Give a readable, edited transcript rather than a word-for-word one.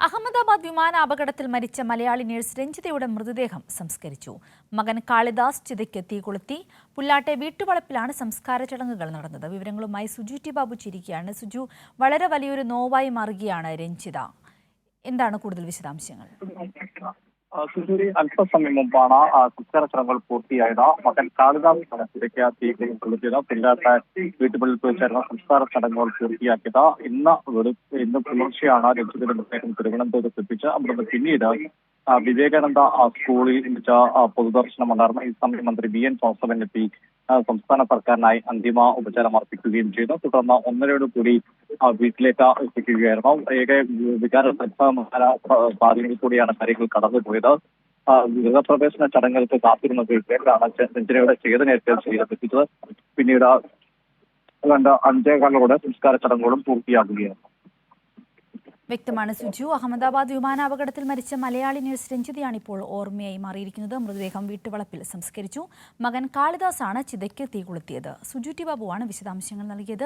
അഹമ്മദാബാദ് വിമാനാപകടത്തിൽ മരിച്ച മലയാളി നഴ്സ് രഞ്ജിതയുടെ മൃതദേഹം സംസ്കരിച്ചു. മകൻ കാളിദാസ് ചിതയ്ക്ക് തീ കൊളുത്തി. പുല്ലാട്ടെ വീട്ടുവളപ്പിലാണ് സംസ്കാര ചടങ്ങുകൾ നടന്നത്. വിവരങ്ങളുമായി സുജു ടി ബാബു ചിരിക്കുകയാണ്. സുജു, വളരെ വലിയൊരു നോവായി മാറുകയാണ് രഞ്ജിത. എന്താണ് കൂടുതൽ വിശദാംശങ്ങൾ? സുജൂരി, അല്പസമയം മുമ്പാണ് സംസ്കാര ചടങ്ങുകൾ പൂർത്തിയായത്. മകൻ കാളിദാസ് ചിതയ്ക്ക് തീ കൊളുത്തിയത്. പുല്ലാട്ടെ വീട്ടുപള്ളിയിൽ പോയി ചേർന്ന സംസ്കാര ചടങ്ങുകൾ പൂർത്തിയാക്കിയത്. ഇന്ന് പുലർച്ചെയാണ് രഞ്ജിതയുടെ മൃതദേഹം തിരുവനന്തപുരത്ത് എത്തിച്ച് അവിടുന്ന് പിന്നീട് വിവേകാനന്ദ സ്കൂളിൽ വെച്ച പൊതുദർശനം ഉണ്ടായിരുന്നു. ഈ സമയം മന്ത്രി വി എൻ വാസവനെത്തി സംസ്ഥാന സർക്കാരിനായി അന്തിമ ഉപചാരം അർപ്പിക്കുകയും ചെയ്തു. തുടർന്ന് 1:30 കൂടി വീട്ടിലേക്ക് എത്തിക്കുകയായിരുന്നു. വികാര സാധ്യതയിൽ കൂടിയാണ് കാര്യങ്ങൾ കടന്നുപോയത്. ഗൃഹപ്രവേശന ചടങ്ങുകൾക്ക് കാത്തിരുന്ന വീട്ടിലേക്കാണ് രഞ്ജനയുടെ ചേതനയേറ്റ ശരീരമെത്തിച്ചത്. പിന്നീട് 5:15 സംസ്കാര ചടങ്ങുകളും പൂർത്തിയാക്കുകയാണ്. വ്യക്തമാണ് സുജു. അഹമ്മദാബാദ് വിമാനാപകടത്തിൽ മരിച്ച മലയാളി നഴ്സ് രഞ്ജിതയാണ് ഇപ്പോൾ ഓർമ്മയായി മാറിയിരിക്കുന്നത്. മൃതദേഹം വീട്ടുവളപ്പിൽ സംസ്കരിച്ചു. മകൻ കാളിദാസാണ് ചിതയ്ക്ക് തീ കൊളുത്തിയത്. സുജു ടി ബാബുവാണ് വിശദാംശങ്ങൾ നൽകിയത്.